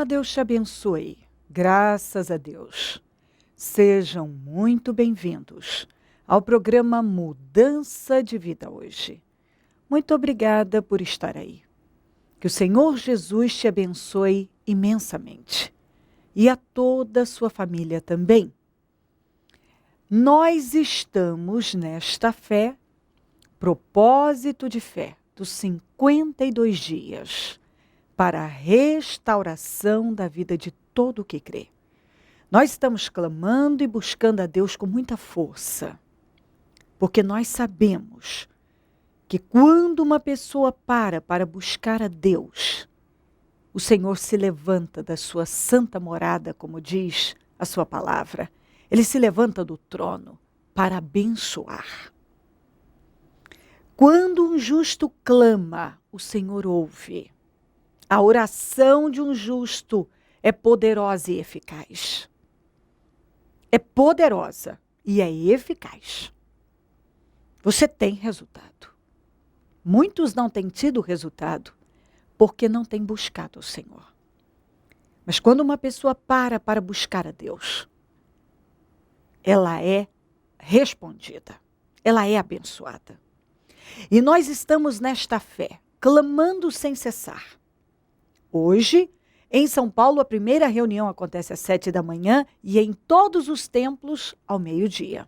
Deus te abençoe. Graças a Deus. Sejam muito bem-vindos ao programa Mudança de Vida hoje. Muito obrigada por estar aí. Que o Senhor Jesus te abençoe imensamente. E a toda a sua família também. Nós estamos nesta fé, propósito de fé, dos 52 dias, para a restauração da vida de todo o que crê. Nós estamos clamando e buscando a Deus com muita força, porque nós sabemos que quando uma pessoa para buscar a Deus, o Senhor se levanta da sua santa morada, como diz a sua palavra. Ele se levanta do trono para abençoar. Quando um justo clama, o Senhor ouve. A oração de um justo é poderosa e eficaz. É poderosa e é eficaz. Você tem resultado. Muitos não têm tido resultado porque não têm buscado o Senhor. Mas quando uma pessoa para buscar a Deus, ela é respondida, ela é abençoada. E nós estamos nesta fé, clamando sem cessar. Hoje, em São Paulo, a primeira reunião acontece às 7 da manhã e em todos os templos ao meio-dia.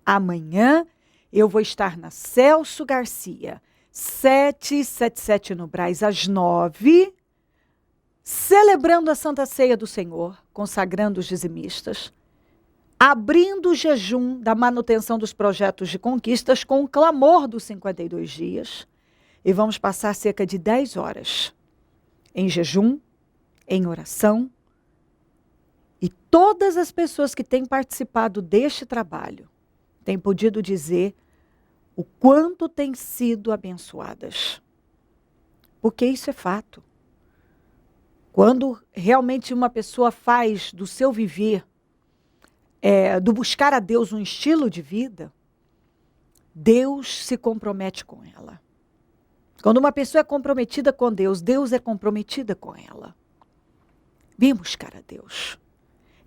Amanhã, eu vou estar na Celso Garcia, 777 no Brás, às 9, celebrando a Santa Ceia do Senhor, consagrando os dizimistas, abrindo o jejum da manutenção dos projetos de conquistas com o clamor dos 52 dias. E vamos passar cerca de 10 horas em jejum, em oração. E todas as pessoas que têm participado deste trabalho têm podido dizer o quanto têm sido abençoadas. Porque isso é fato. Quando realmente uma pessoa faz do seu viver, do buscar a Deus um estilo de vida, Deus se compromete com ela. Quando uma pessoa é comprometida com Deus, Deus é comprometida com ela. Vem buscar a Deus.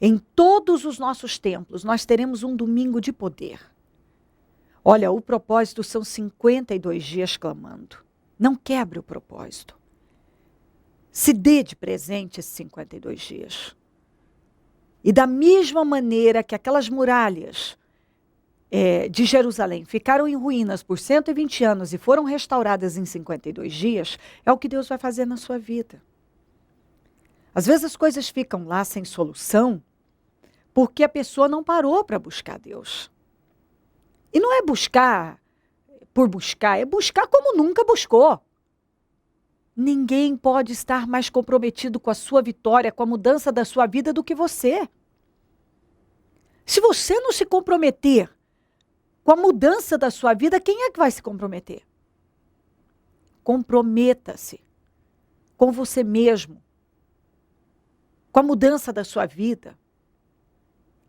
Em todos os nossos templos, nós teremos um domingo de poder. Olha, o propósito são 52 dias clamando. Não quebre o propósito. Se dê de presente esses 52 dias. E da mesma maneira que aquelas muralhas de Jerusalém ficaram em ruínas por 120 anos e foram restauradas em 52 dias, é o que Deus vai fazer na sua vida. Às vezes as coisas ficam lá sem solução porque a pessoa não parou para buscar Deus. E não é buscar por buscar, é buscar como nunca buscou. Ninguém pode estar mais comprometido com a sua vitória, com a mudança da sua vida do que você. Se você não se comprometer com a mudança da sua vida, quem é que vai se comprometer? Comprometa-se com você mesmo, com a mudança da sua vida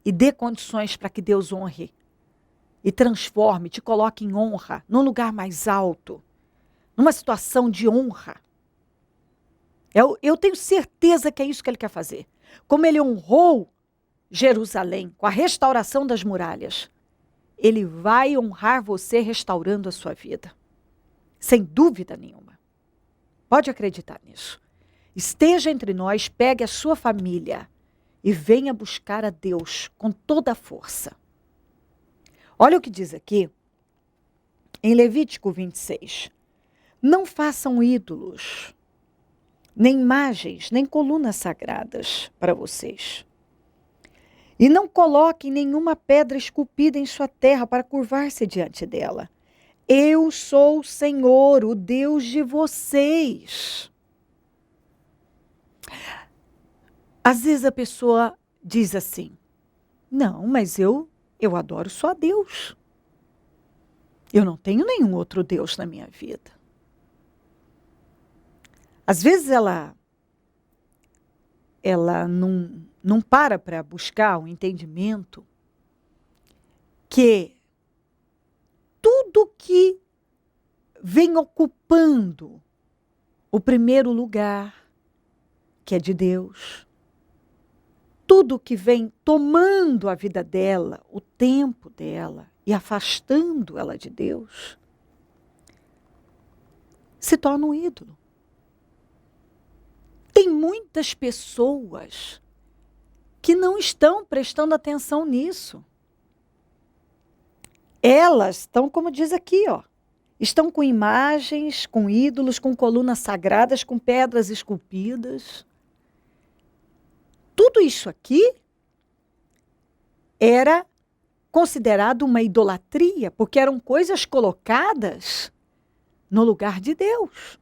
e dê condições para que Deus honre e transforme, te coloque em honra, num lugar mais alto, numa situação de honra. Eu tenho certeza que é isso que ele quer fazer. Como ele honrou Jerusalém com a restauração das muralhas, ele vai honrar você restaurando a sua vida. Sem dúvida nenhuma. Pode acreditar nisso. Esteja entre nós, pegue a sua família e venha buscar a Deus com toda a força. Olha o que diz aqui, em Levítico 26. Não façam ídolos, nem imagens, nem colunas sagradas para vocês. E não coloquem nenhuma pedra esculpida em sua terra para curvar-se diante dela. Eu sou o Senhor, o Deus de vocês. Às vezes a pessoa diz assim, não, mas eu adoro só a Deus. Eu não tenho nenhum outro Deus na minha vida. Às vezes ela não para buscar o entendimento que tudo que vem ocupando o primeiro lugar, que é de Deus, tudo que vem tomando a vida dela, o tempo dela e afastando ela de Deus, se torna um ídolo. Tem muitas pessoas que não estão prestando atenção nisso. Elas estão, como diz aqui, ó, estão com imagens, com ídolos, com colunas sagradas, com pedras esculpidas. Tudo isso aqui era considerado uma idolatria, porque eram coisas colocadas no lugar de Deus.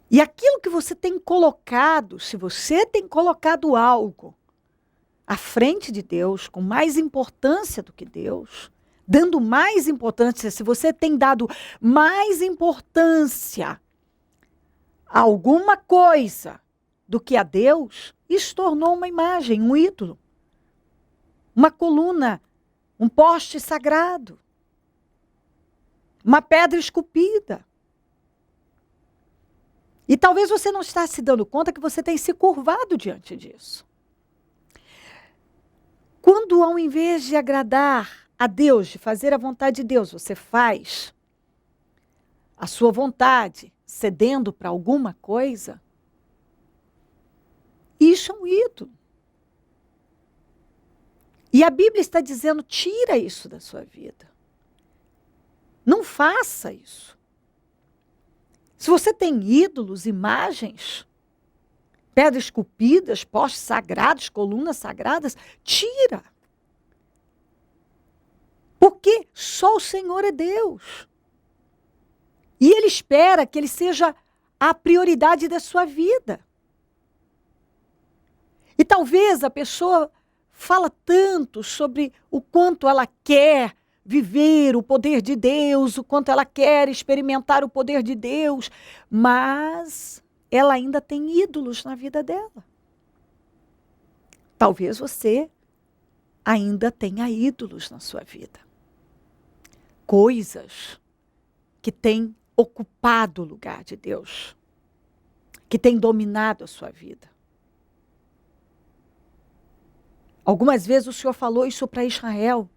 E aquilo que você tem colocado, se você tem colocado algo à frente de Deus, com mais importância do que Deus, dando mais importância, se você tem dado mais importância a alguma coisa do que a Deus, isso tornou uma imagem, um ídolo, uma coluna, um poste sagrado, uma pedra esculpida. E talvez você não está se dando conta que você tem se curvado diante disso. Quando, ao invés de agradar a Deus, de fazer a vontade de Deus, você faz a sua vontade, cedendo para alguma coisa, isso é um ídolo. E a Bíblia está dizendo, tira isso da sua vida. Não faça isso. Se você tem ídolos, imagens, pedras esculpidas, postes sagrados, colunas sagradas, tira. Porque só o Senhor é Deus. E Ele espera que Ele seja a prioridade da sua vida. E talvez a pessoa fala tanto sobre o quanto ela quer viver o poder de Deus, o quanto ela quer experimentar o poder de Deus, mas ela ainda tem ídolos na vida dela. Talvez você ainda tenha ídolos na sua vida. Coisas que têm ocupado o lugar de Deus, que têm dominado a sua vida. Algumas vezes o Senhor falou isso para Israel.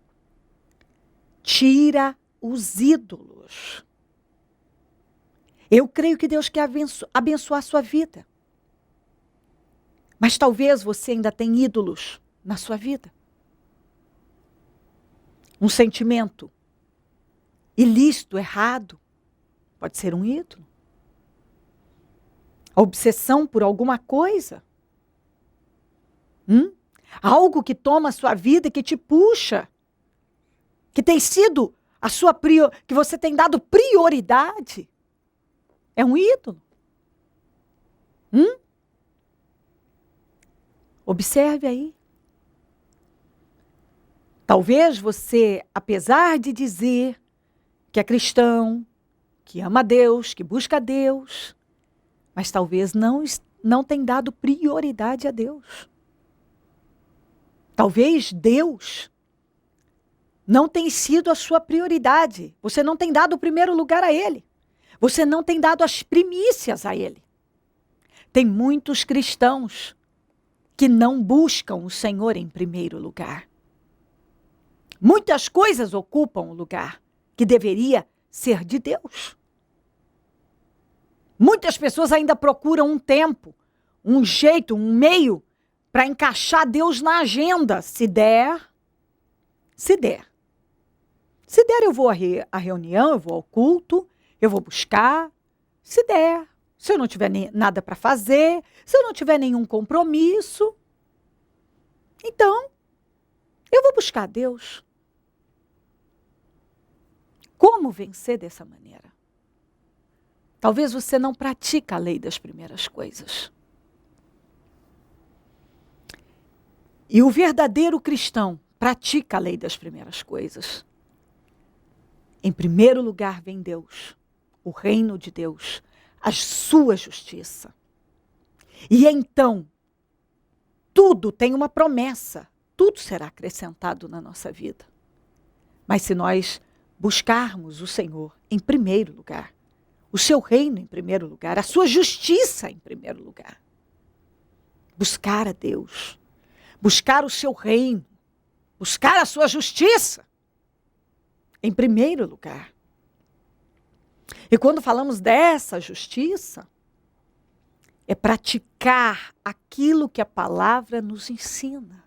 Tira os ídolos. Eu creio que Deus quer abençoar a sua vida. Mas talvez você ainda tenha ídolos na sua vida. Um sentimento ilícito, errado, pode ser um ídolo. A obsessão por alguma coisa. Algo que toma a sua vida e que te puxa. Que tem sido a sua que você tem dado prioridade. É um ídolo. Observe aí. Talvez você, apesar de dizer que é cristão, que ama a Deus, que busca a Deus, mas talvez não tenha dado prioridade a Deus. Talvez Deus não tenha sido a sua prioridade. Você não tem dado o primeiro lugar a Ele. Você não tem dado as primícias a Ele. Tem muitos cristãos que não buscam o Senhor em primeiro lugar. Muitas coisas ocupam o lugar que deveria ser de Deus. Muitas pessoas ainda procuram um tempo, um jeito, um meio para encaixar Deus na agenda. Se der. Se der, eu vou à reunião, eu vou ao culto, eu vou buscar. Se der. Se eu não tiver nada para fazer, se eu não tiver nenhum compromisso, então, eu vou buscar a Deus. Como vencer dessa maneira? Talvez você não pratique a lei das primeiras coisas. E o verdadeiro cristão pratica a lei das primeiras coisas. Em primeiro lugar vem Deus, o reino de Deus, a sua justiça. E então, tudo tem uma promessa, tudo será acrescentado na nossa vida. Mas se nós buscarmos o Senhor em primeiro lugar, o o seu reino em primeiro lugar, a sua justiça em primeiro lugar. Buscar a Deus, buscar o seu reino, buscar a sua justiça em primeiro lugar. E quando falamos dessa justiça, é praticar aquilo que a palavra nos ensina.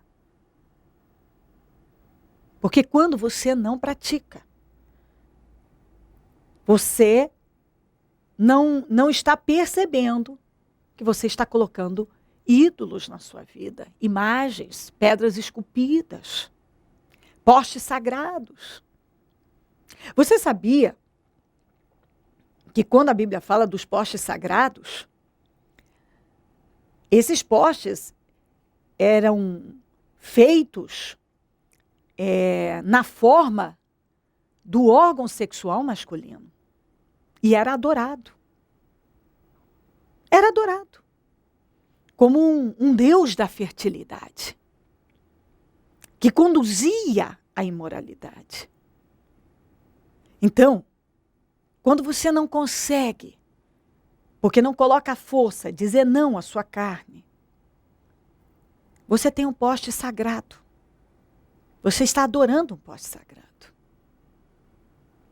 Porque quando você não pratica, você não está percebendo que você está colocando ídolos na sua vida, imagens, pedras esculpidas, postes sagrados. Você sabia que quando a Bíblia fala dos postes sagrados, esses postes eram feitos na forma do órgão sexual masculino. E era adorado. Era adorado. Como um deus da fertilidade. Que conduzia à imoralidade. Então, quando você não consegue, porque não coloca a força, dizer não à sua carne, você tem um poste sagrado. Você está adorando um poste sagrado.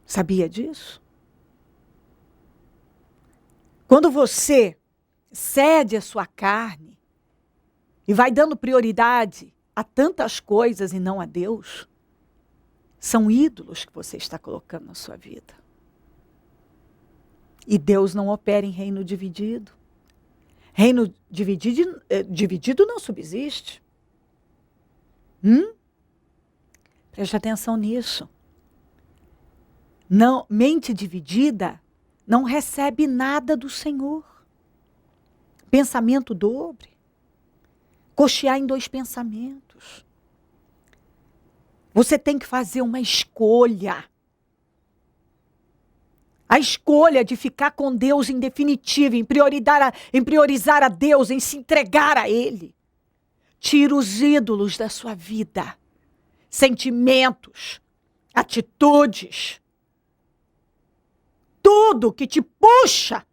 Sabia disso? Quando você cede a sua carne e vai dando prioridade a tantas coisas e não a Deus, são ídolos que você está colocando na sua vida. E Deus não opera em reino dividido. Reino dividido não subsiste. Preste atenção nisso. Não, mente dividida não recebe nada do Senhor. Pensamento dobre. Cochear em dois pensamentos. Você tem que fazer uma escolha. A escolha de ficar com Deus em definitivo, em priorizar a Deus, em se entregar a Ele. Tira os ídolos da sua vida. Sentimentos, atitudes. Tudo que te puxa,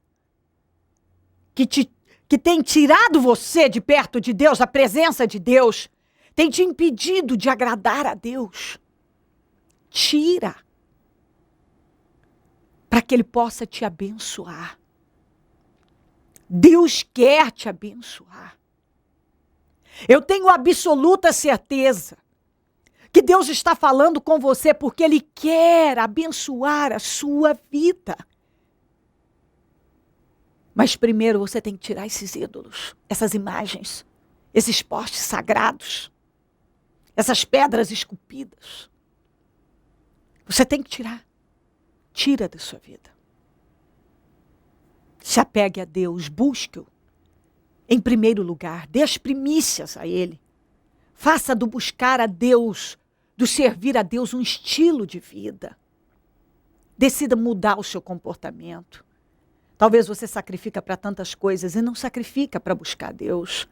que tem tirado você de perto de Deus, da presença de Deus, tem te impedido de agradar a Deus. Tira. Para que Ele possa te abençoar. Deus quer te abençoar. Eu tenho absoluta certeza que Deus está falando com você porque Ele quer abençoar a sua vida. Mas primeiro você tem que tirar esses ídolos, essas imagens, esses postes sagrados, essas pedras esculpidas. Você tem que tirar. Tira da sua vida. Se apegue a Deus, busque-o. Em primeiro lugar, dê as primícias a Ele. Faça do buscar a Deus, do servir a Deus um estilo de vida. Decida mudar o seu comportamento. Talvez você sacrifica para tantas coisas e não sacrifica para buscar a Deus.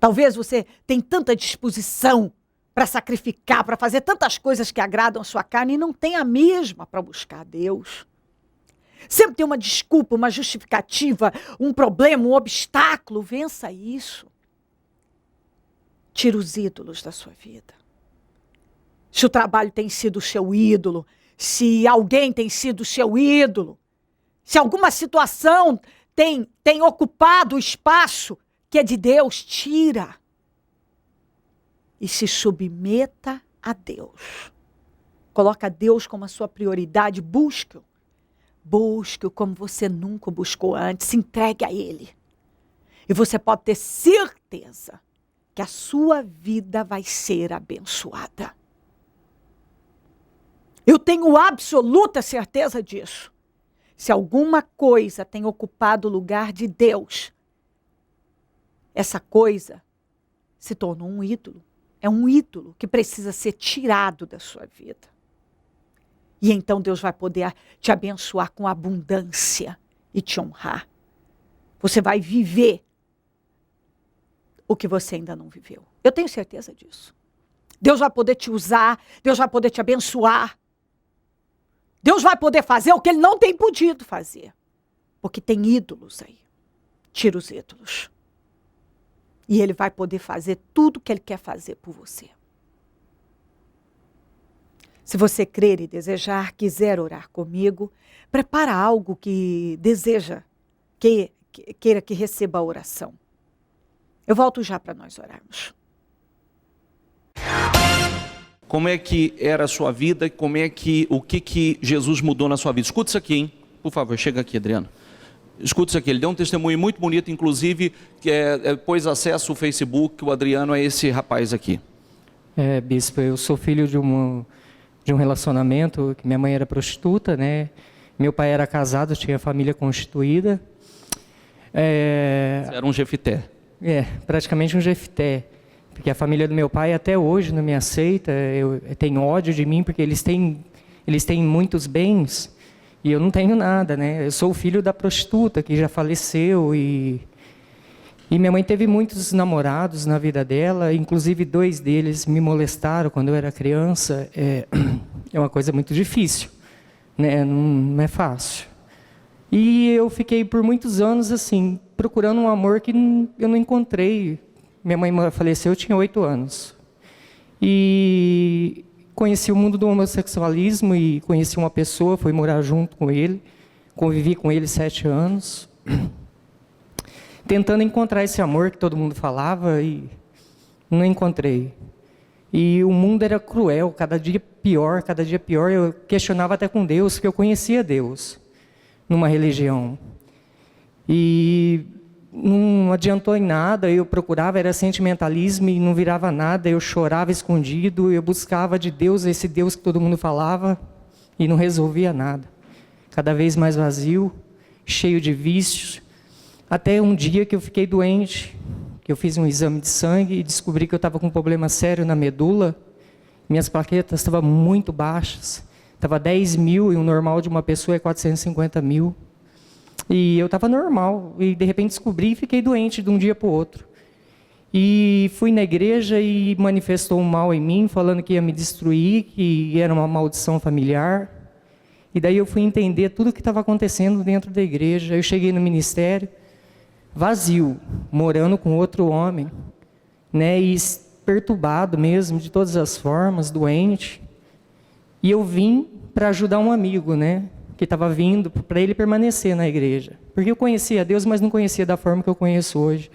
Talvez você tenha tanta disposição para sacrificar, para fazer tantas coisas que agradam a sua carne e não tem a mesma para buscar a Deus. Sempre tem uma desculpa, uma justificativa, um problema, um obstáculo. Vença isso. Tira os ídolos da sua vida. Se o trabalho tem sido o seu ídolo, se alguém tem sido o seu ídolo, se alguma situação tem ocupado o espaço que é de Deus, tira. E se submeta a Deus. Coloca Deus como a sua prioridade, busque-o. Busque-o como você nunca o buscou antes, se entregue a Ele. E você pode ter certeza que a sua vida vai ser abençoada. Eu tenho absoluta certeza disso. Se alguma coisa tem ocupado o lugar de Deus, essa coisa se tornou um ídolo. É um ídolo que precisa ser tirado da sua vida. E então Deus vai poder te abençoar com abundância e te honrar. Você vai viver o que você ainda não viveu. Eu tenho certeza disso. Deus vai poder te usar, Deus vai poder te abençoar. Deus vai poder fazer o que ele não tem podido fazer. Porque tem ídolos aí. Tira os ídolos. E ele vai poder fazer tudo o que ele quer fazer por você. Se você crer e desejar, quiser orar comigo, prepara algo que deseja, queira que receba a oração. Eu volto já para nós orarmos. Como é que era a sua vida? O que Jesus mudou na sua vida? Escuta isso aqui, hein? Por favor, chega aqui, Adriano. Escuta isso aqui. Ele deu um testemunho muito bonito, inclusive, que pôs acesso ao Facebook. O Adriano é esse rapaz aqui. Bispo, eu sou filho de um relacionamento, que minha mãe era prostituta, né? Meu pai era casado, tinha família constituída. Você era um Jefité. Praticamente um Jefté. Porque a família do meu pai até hoje não me aceita, tem ódio de mim, porque eles têm muitos bens e eu não tenho nada, né? Eu sou o filho da prostituta que já faleceu e minha mãe teve muitos namorados na vida dela, inclusive 2 deles me molestaram quando eu era criança. É uma coisa muito difícil, né? Não é fácil. E eu fiquei por muitos anos assim, procurando um amor que eu não encontrei. Minha mãe faleceu, eu tinha 8 anos. E conheci o mundo do homossexualismo e conheci uma pessoa, fui morar junto com ele, convivi com ele 7 anos, tentando encontrar esse amor que todo mundo falava e não encontrei. E o mundo era cruel, cada dia pior, cada dia pior. Eu questionava até com Deus, porque eu conhecia Deus numa religião. E não adiantou em nada, eu procurava, era sentimentalismo e não virava nada, eu chorava escondido, eu buscava de Deus, esse Deus que todo mundo falava, e não resolvia nada. Cada vez mais vazio, cheio de vícios, até um dia que eu fiquei doente, que eu fiz um exame de sangue e descobri que eu estava com um problema sério na medula, minhas plaquetas estavam muito baixas, estava 10 mil e o normal de uma pessoa é 450 mil. E eu estava normal, e de repente descobri e fiquei doente de um dia para o outro. E fui na igreja e manifestou um mal em mim, falando que ia me destruir, que era uma maldição familiar. E daí eu fui entender tudo o que estava acontecendo dentro da igreja. Eu cheguei no ministério, vazio, morando com outro homem, né, e perturbado mesmo, de todas as formas, doente. E eu vim para ajudar um amigo, né, que estava vindo para ele permanecer na igreja. Porque eu conhecia Deus, mas não conhecia da forma que eu conheço hoje.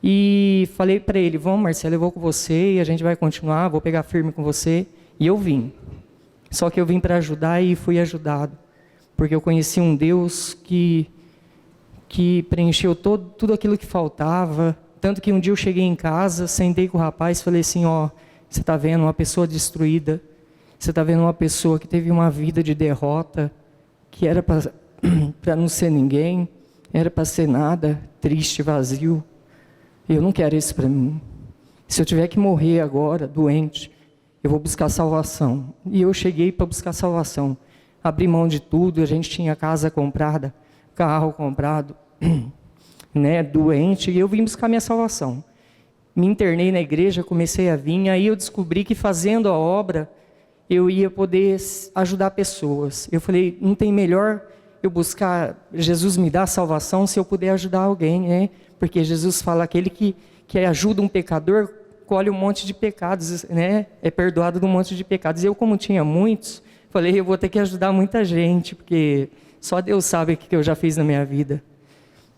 E falei para ele, vamos Marcelo, eu vou com você e a gente vai continuar, vou pegar firme com você. E eu vim. Só que eu vim para ajudar e fui ajudado. Porque eu conheci um Deus que preencheu tudo aquilo que faltava. Tanto que um dia eu cheguei em casa, sentei com o rapaz e falei assim, ó, você está vendo uma pessoa destruída, você está vendo uma pessoa que teve uma vida de derrota, que era para não ser ninguém, era para ser nada, triste, vazio. Eu não quero isso para mim. Se eu tiver que morrer agora, doente, eu vou buscar salvação. E eu cheguei para buscar salvação. Abri mão de tudo, a gente tinha casa comprada, carro comprado, né, doente, e eu vim buscar minha salvação. Me internei na igreja, comecei a vir, aí eu descobri que fazendo a obra, eu ia poder ajudar pessoas. Eu falei, não tem melhor eu buscar, Jesus me dá salvação se eu puder ajudar alguém, né? Porque Jesus fala, aquele que ajuda um pecador, colhe um monte de pecados, né? É perdoado de um monte de pecados. E eu, como tinha muitos, falei, eu vou ter que ajudar muita gente, porque só Deus sabe o que eu já fiz na minha vida.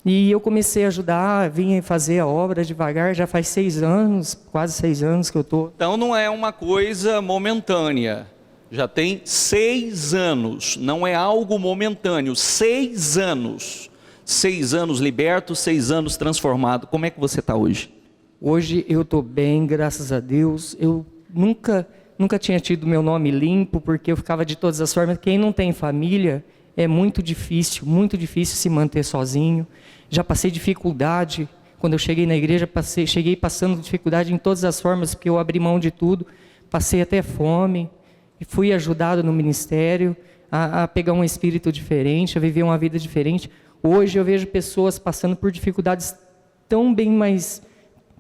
E eu comecei a ajudar, vim fazer a obra devagar, já faz 6 anos, quase 6 anos que eu estou. Então não é uma coisa momentânea, já tem 6 anos, não é algo momentâneo, 6 anos. 6 anos liberto, 6 anos transformado. Como é que você está hoje? Hoje eu estou bem, graças a Deus. Eu nunca tinha tido meu nome limpo, porque eu ficava de todas as formas. Quem não tem família, é muito difícil se manter sozinho. Já passei dificuldade, quando eu cheguei na igreja, cheguei passando dificuldade em todas as formas, porque eu abri mão de tudo, passei até fome, e fui ajudado no ministério a pegar um espírito diferente, a viver uma vida diferente. Hoje eu vejo pessoas passando por dificuldades tão bem mais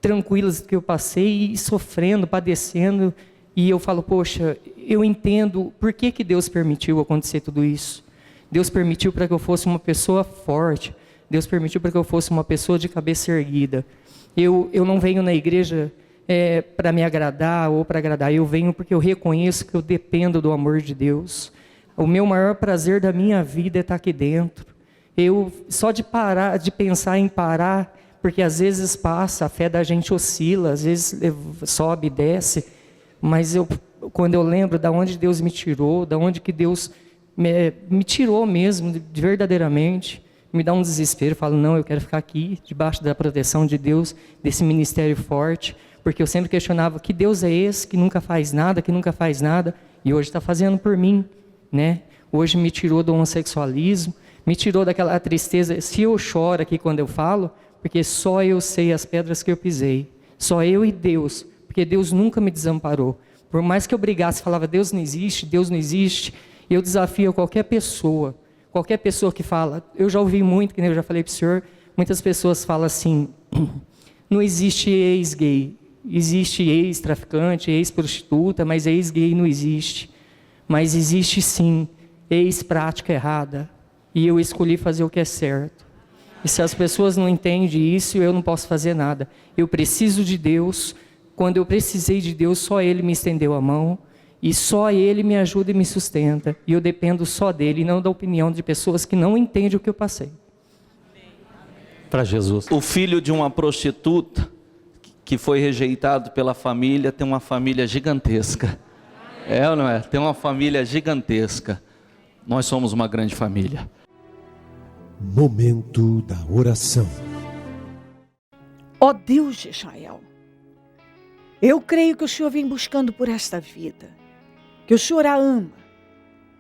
tranquilas do que eu passei, e sofrendo, padecendo, E eu falo, poxa, eu entendo por que Deus permitiu acontecer tudo isso. Deus permitiu para que eu fosse uma pessoa forte. Deus permitiu para que eu fosse uma pessoa de cabeça erguida. Eu não venho na igreja para me agradar ou para agradar. Eu venho porque eu reconheço que eu dependo do amor de Deus. O meu maior prazer da minha vida é estar aqui dentro. Só de pensar em parar, porque às vezes passa, a fé da gente oscila, às vezes sobe e desce, mas quando eu lembro de onde Deus me tirou, de onde que Deus me tirou mesmo, verdadeiramente, me dá um desespero. Eu falo, não, eu quero ficar aqui, debaixo da proteção de Deus, desse ministério forte, porque eu sempre questionava, que Deus é esse que nunca faz nada, e hoje está fazendo por mim, né? Hoje me tirou do homossexualismo, me tirou daquela tristeza. Se eu choro aqui quando eu falo, porque só eu sei as pedras que eu pisei, só eu e Deus, porque Deus nunca me desamparou. Por mais que eu brigasse, falava, Deus não existe, eu desafio qualquer pessoa que fala, eu já ouvi muito, que nem eu já falei para o senhor, muitas pessoas falam assim, não existe ex-gay, existe ex-traficante, ex-prostituta, mas ex-gay não existe. Mas existe sim, ex-prática errada, e eu escolhi fazer o que é certo. E se as pessoas não entendem isso, eu não posso fazer nada. Eu preciso de Deus. Quando eu precisei de Deus, só Ele me estendeu a mão, e só Ele me ajuda e me sustenta. E eu dependo só dEle, e não da opinião de pessoas que não entendem o que eu passei. Para Jesus. O filho de uma prostituta que foi rejeitado pela família tem uma família gigantesca. É ou não é? Tem uma família gigantesca. Nós somos uma grande família. Momento da oração. Ó Deus de Israel, eu creio que o Senhor vem buscando por esta vida, que o Senhor a ama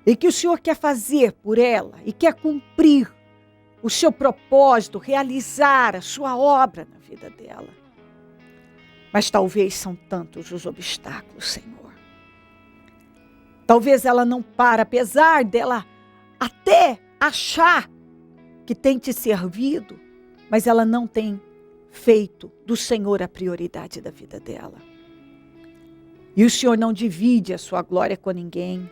e que o Senhor quer fazer por ela e quer cumprir o seu propósito, realizar a sua obra na vida dela. Mas talvez são tantos os obstáculos, Senhor. Talvez ela não para, apesar dela até achar que tem te servido, mas ela não tem feito do Senhor a prioridade da vida dela. E o Senhor não divide a sua glória com ninguém.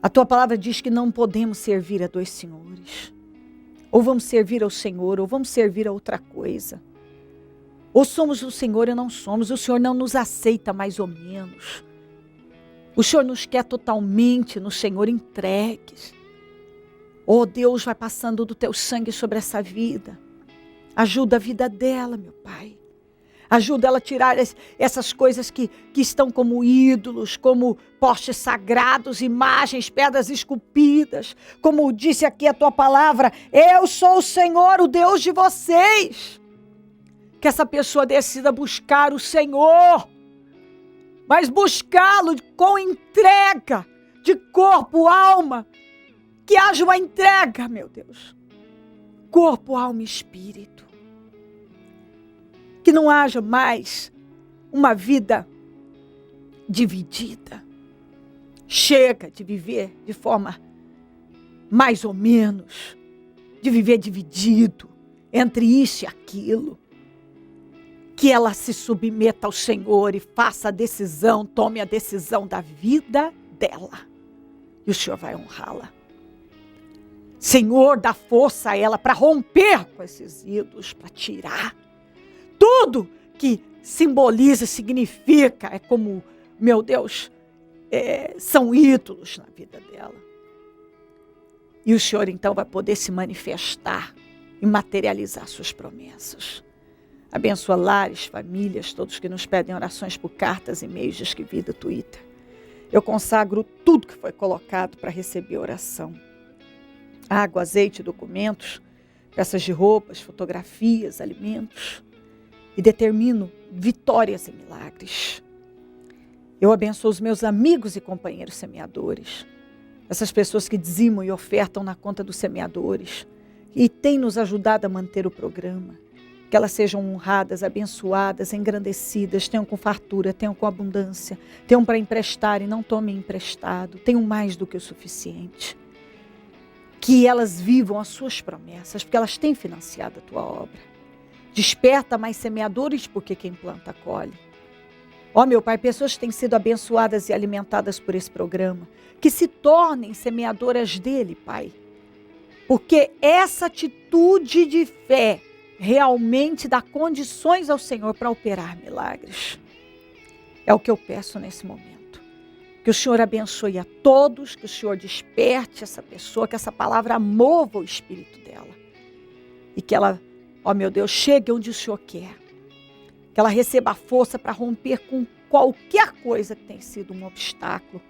A tua palavra diz que não podemos servir a dois senhores. Ou vamos servir ao Senhor, ou vamos servir a outra coisa. Ou somos o Senhor ou não somos. O Senhor não nos aceita mais ou menos. O Senhor nos quer totalmente no Senhor entregues. Oh Deus, vai passando do teu sangue sobre essa vida. Ajuda a vida dela, meu Pai. Ajuda ela a tirar essas coisas que estão como ídolos, como postes sagrados, imagens, pedras esculpidas. Como disse aqui a tua palavra, eu sou o Senhor, o Deus de vocês. Que essa pessoa decida buscar o Senhor, mas buscá-lo com entrega de corpo, alma. Que haja uma entrega, meu Deus. Corpo, alma e espírito. Que não haja mais uma vida dividida. Chega de viver de forma mais ou menos, de viver dividido entre isso e aquilo. Que ela se submeta ao Senhor e faça a decisão, tome a decisão da vida dela. E o Senhor vai honrá-la. Senhor, dá força a ela para romper com esses ídolos, para tirar. Tudo que simboliza, significa, é como, meu Deus, são ídolos na vida dela. E o Senhor então vai poder se manifestar e materializar suas promessas. Abençoa lares, famílias, todos que nos pedem orações por cartas, e-mails, Disque Vida, Twitter. Eu consagro tudo que foi colocado para receber oração. Água, azeite, documentos, peças de roupas, fotografias, alimentos. E determino vitórias e milagres. Eu abençoo os meus amigos e companheiros semeadores. Essas pessoas que dizimam e ofertam na conta dos semeadores. E têm nos ajudado a manter o programa. Que elas sejam honradas, abençoadas, engrandecidas, tenham com fartura, tenham com abundância, tenham para emprestar e não tomem emprestado, tenham mais do que o suficiente. Que elas vivam as suas promessas, porque elas têm financiado a tua obra. Desperta mais semeadores, porque quem planta colhe. Ó, meu Pai, pessoas que têm sido abençoadas e alimentadas por esse programa, que se tornem semeadoras dele, Pai. Porque essa atitude de fé realmente dá condições ao Senhor para operar milagres. É o que eu peço nesse momento. Que o Senhor abençoe a todos, que o Senhor desperte essa pessoa, que essa palavra mova o espírito dela. E que ela, ó meu Deus, chegue onde o Senhor quer. Que ela receba a força para romper com qualquer coisa que tenha sido um obstáculo,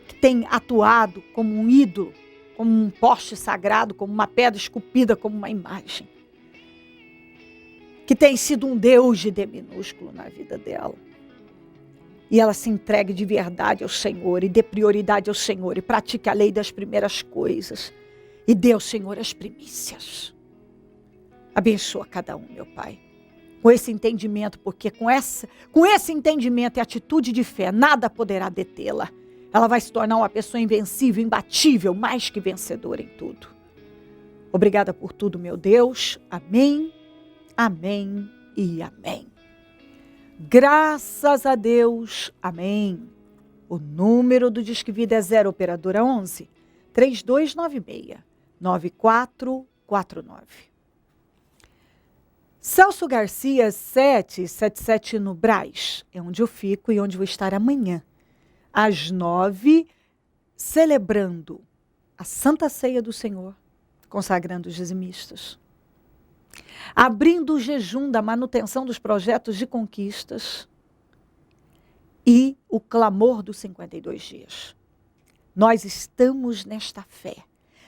que tem atuado como um ídolo, como um poste sagrado, como uma pedra esculpida, como uma imagem. Que tem sido um Deus de D minúsculo na vida dela. E ela se entregue de verdade ao Senhor e dê prioridade ao Senhor e pratique a lei das primeiras coisas. E dê ao Senhor as primícias. Abençoa cada um, meu Pai. Com esse entendimento, porque com esse entendimento e atitude de fé, nada poderá detê-la. Ela vai se tornar uma pessoa invencível, imbatível, mais que vencedora em tudo. Obrigada por tudo, meu Deus. Amém, amém e amém. Graças a Deus, amém. O número do Disque Vida é 0 operadora 11 3296 9449. Celso Garcia 777 no Brás, é onde eu fico e onde vou estar amanhã, às 9, celebrando a Santa Ceia do Senhor, consagrando os dizimistas, abrindo o jejum da manutenção dos projetos de conquistas e o clamor dos 52 dias. Nós estamos nesta fé.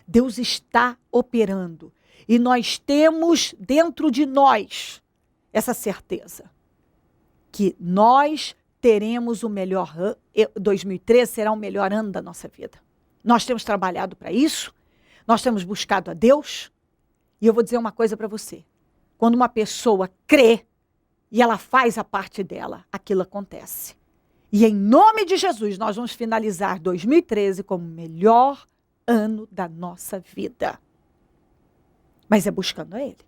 Deus está operando. E nós temos dentro de nós essa certeza que nós teremos o melhor ano, 2013 será o melhor ano da nossa vida. Nós temos trabalhado para isso, nós temos buscado a Deus, e eu vou dizer uma coisa para você. Quando uma pessoa crê e ela faz a parte dela, aquilo acontece. E em nome de Jesus, nós vamos finalizar 2013 como o melhor ano da nossa vida. Mas é buscando a Ele.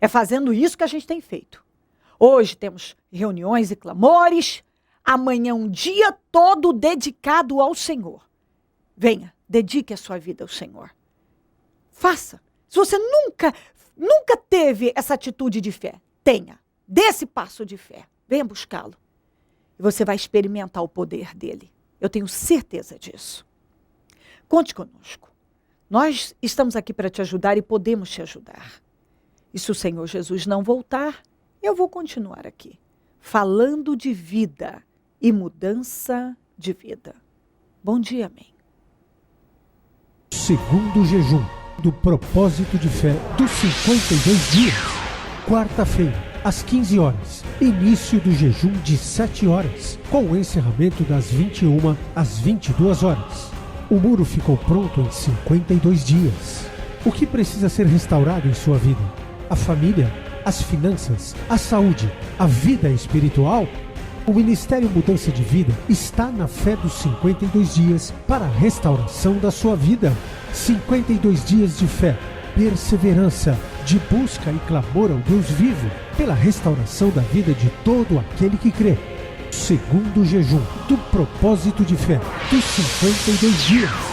É fazendo isso que a gente tem feito. Hoje temos reuniões e clamores. Amanhã um dia todo dedicado ao Senhor. Venha, dedique a sua vida ao Senhor. Faça. Se você nunca teve essa atitude de fé, tenha. Dê esse passo de fé. Venha buscá-lo. E você vai experimentar o poder dele. Eu tenho certeza disso. Conte conosco. Nós estamos aqui para te ajudar e podemos te ajudar. E se o Senhor Jesus não voltar, eu vou continuar aqui, falando de vida e mudança de vida. Bom dia, amém. Segundo jejum do propósito de fé dos 52 dias. Quarta-feira, às 15 horas. Início do jejum de 7 horas, com o encerramento das 21 às 22 horas. O muro ficou pronto em 52 dias. O que precisa ser restaurado em sua vida? A família, as finanças, a saúde, a vida espiritual? O Ministério Mudança de Vida está na fé dos 52 dias para a restauração da sua vida. 52 dias de fé, perseverança, de busca e clamor ao Deus vivo, pela restauração da vida de todo aquele que crê. Segundo jejum do propósito de fé dos 52 dias.